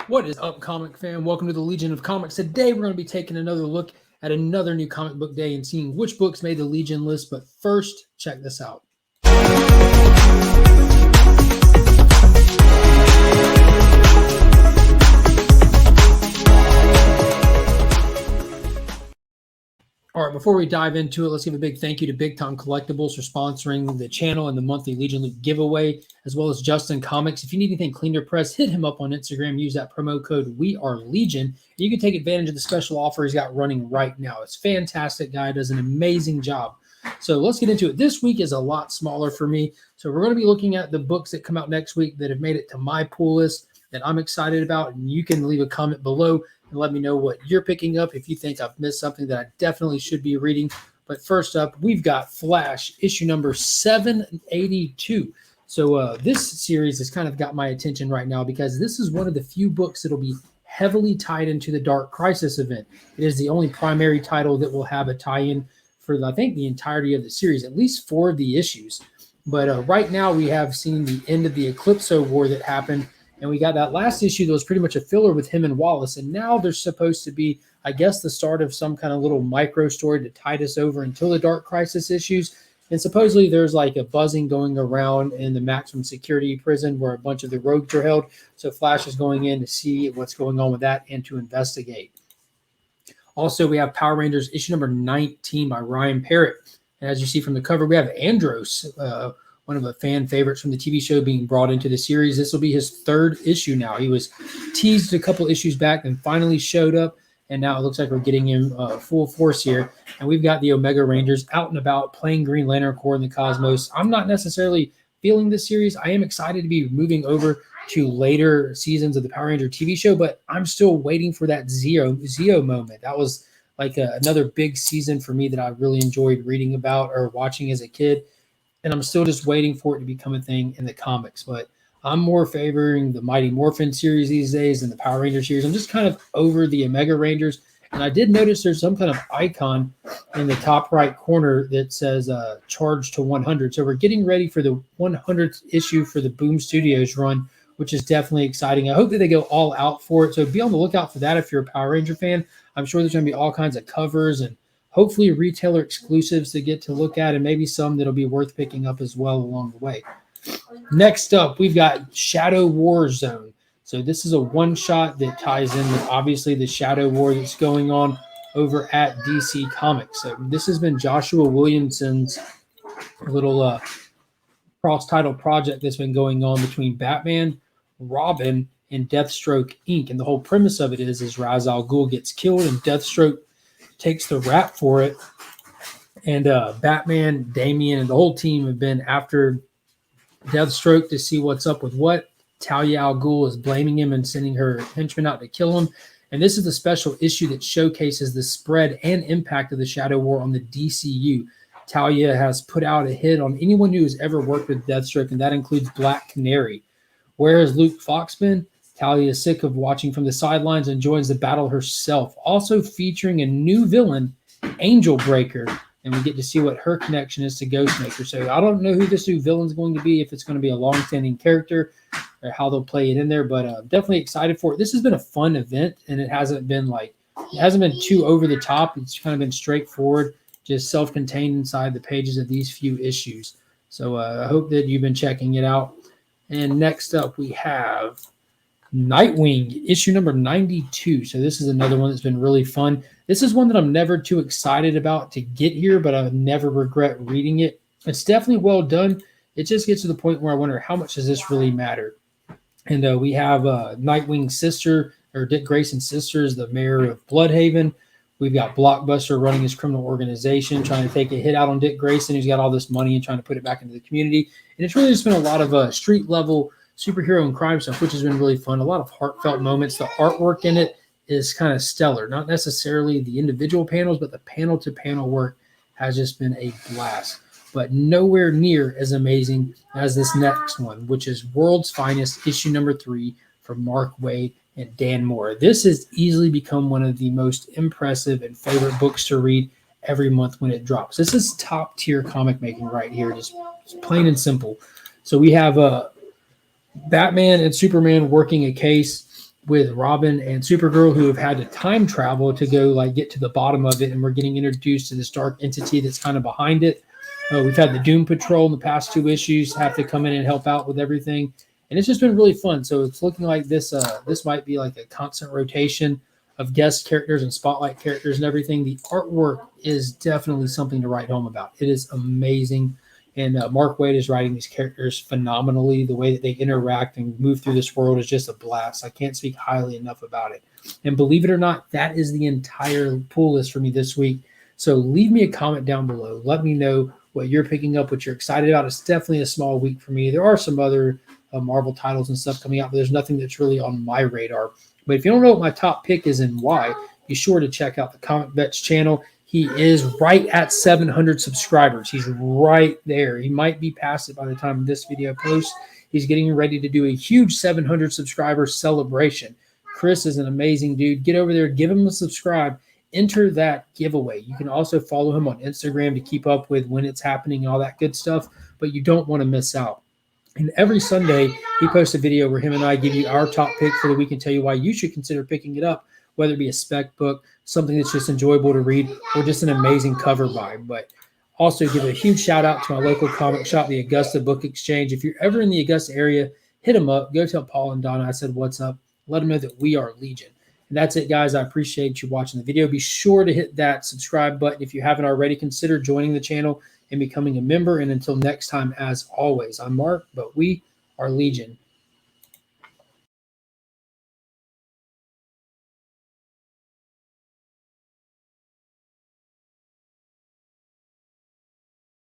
What is up, comic fan? Welcome to the Legion of Comics. Today we're going to be taking another look at another new comic book day and seeing which books made the Legion list. But first, check this out. All right, before we dive into it, let's give a big thank you to Big Time Collectibles for sponsoring the channel and the monthly Legion Loot giveaway, as well as Justin Comics. If you need anything cleaned or pressed, hit him up on Instagram. Use that promo code WeAreLegion. You can take advantage of the special offer he's got running right now. It's fantastic. Guy does an amazing job. So let's get into it. This week is a lot smaller for me. So we're going to be looking at the books that come out next week that have made it to my pool list that I'm excited about. And you can leave a comment below and let me know what you're picking up if you think I've missed something that I definitely should be reading. But first up, we've got Flash, issue number 782. So this series has kind of got my attention right now because this is one of the few books that will be heavily tied into the Dark Crisis event. It is the only primary title that will have a tie-in for, I think, the entirety of the series, at least 4 of the issues. But right now we have seen the end of the Eclipso War that happened. And we got that last issue that was pretty much a filler with him and Wallace. And now there's supposed to be, I guess, the start of some kind of little micro story to tide us over until the Dark Crisis issues. And supposedly there's like a buzzing going around in the maximum security prison where a bunch of the rogues are held. So Flash is going in to see what's going on with that and to investigate. Also, we have Power Rangers issue number 19 by Ryan Parrott. And as you see from the cover, we have Andros, one of the fan favorites from the TV show, being brought into the series. This will be his 3rd issue now. He was teased a couple issues back and finally showed up, and now it looks like we're getting him full force here. And we've got the Omega Rangers out and about playing Green Lantern Corps in the cosmos. I'm not necessarily feeling this series. I am excited to be moving over to later seasons of the Power Ranger TV show, but I'm still waiting for that Zeo moment. That was like another big season for me that I really enjoyed reading about or watching as a kid. And I'm still just waiting for it to become a thing in the comics. But I'm more favoring the Mighty Morphin series these days than the Power Ranger series. I'm just kind of over the Omega Rangers. And I did notice there's some kind of icon in the top right corner that says charge to 100. So we're getting ready for the 100th issue for the Boom Studios run, which is definitely exciting. I hope that they go all out for it. So be on the lookout for that if you're a Power Ranger fan. I'm sure there's going to be all kinds of covers and hopefully retailer exclusives to get to look at, and maybe some that'll be worth picking up as well along the way. Next up, we've got Shadow War Zone. So this is a one-shot that ties in with obviously the Shadow War that's going on over at DC Comics. So this has been Joshua Williamson's little cross-title project that's been going on between Batman, Robin, and Deathstroke Inc. And the whole premise of it is Ra's al Ghul gets killed and Deathstroke takes the rap for it, and Batman, Damian, and the whole team have been after Deathstroke to see what's up with what. Talia al Ghul is blaming him and sending her henchmen out to kill him. And this is the special issue that showcases the spread and impact of the Shadow War on the DCU. Talia has put out a hit on anyone who has ever worked with Deathstroke, and that includes Black Canary. Where has Luke Fox been? Talia is sick of watching from the sidelines and joins the battle herself, also featuring a new villain, Angel Breaker, and we get to see what her connection is to Ghostmaker. So I don't know who this new villain is going to be, if it's going to be a long-standing character or how they'll play it in there, but definitely excited for it. This has been a fun event, and it hasn't been too over the top. It's kind of been straightforward, just self-contained inside the pages of these few issues. So I hope that you've been checking it out. And next up, we have Nightwing, issue number 92. So this is another one that's been really fun. This is one that I'm never too excited about to get here, but I never regret reading it. It's definitely well done. It just gets to the point where I wonder, how much does this really matter? And we have Nightwing's sister, or Dick Grayson's sister, is the mayor of Bloodhaven. We've got Blockbuster running his criminal organization, trying to take a hit out on Dick Grayson, who's got all this money and trying to put it back into the community. And it's really just been a lot of street-level superhero and crime stuff, which has been really fun. A lot of heartfelt moments. The artwork in it is kind of stellar. Not necessarily the individual panels, but the panel-to-panel work has just been a blast. But nowhere near as amazing as this next one, which is World's Finest, issue number 3 from Mark Waid and Dan Moore. This has easily become one of the most impressive and favorite books to read every month when it drops. This is top-tier comic making right here, just plain and simple. So we have Batman and Superman working a case with Robin and Supergirl, who have had to time travel to go like get to the bottom of it, and we're getting introduced to this dark entity that's kind of behind it. We've had the Doom Patrol in the past 2 issues have to come in and help out with everything, and it's just been really fun. So it's looking like this this might be like a constant rotation of guest characters and spotlight characters and everything. The artwork is definitely something to write home about. It is amazing. And Mark Waid is writing these characters phenomenally. The way that they interact and move through this world is just a blast. I can't speak highly enough about it. And believe it or not, that is the entire pull list for me this week. So leave me a comment down below. Let me know what you're picking up, what you're excited about. It's definitely a small week for me. There are some other Marvel titles and stuff coming out, but there's nothing that's really on my radar. But if you don't know what my top pick is and why, be sure to check out the Comic Vets channel. He is right at 700 subscribers. He's right there. He might be past it by the time this video posts. He's getting ready to do a huge 700 subscriber celebration. Chris is an amazing dude. Get over there, give him a subscribe, enter that giveaway. You can also follow him on Instagram to keep up with when it's happening and all that good stuff, but you don't want to miss out. And every Sunday, he posts a video where him and I give you our top pick for the week and tell you why you should consider picking it up, whether it be a spec book, something that's just enjoyable to read, or just an amazing cover vibe. But also give a huge shout out to my local comic shop, the Augusta Book Exchange. If you're ever in the Augusta area, hit them up. Go tell Paul and Donna I said what's up. Let them know that we are Legion. And that's it, guys. I appreciate you watching the video. Be sure to hit that subscribe button if you haven't already. Consider joining the channel and becoming a member. And until next time, as always, I'm Mark, but we are Legion.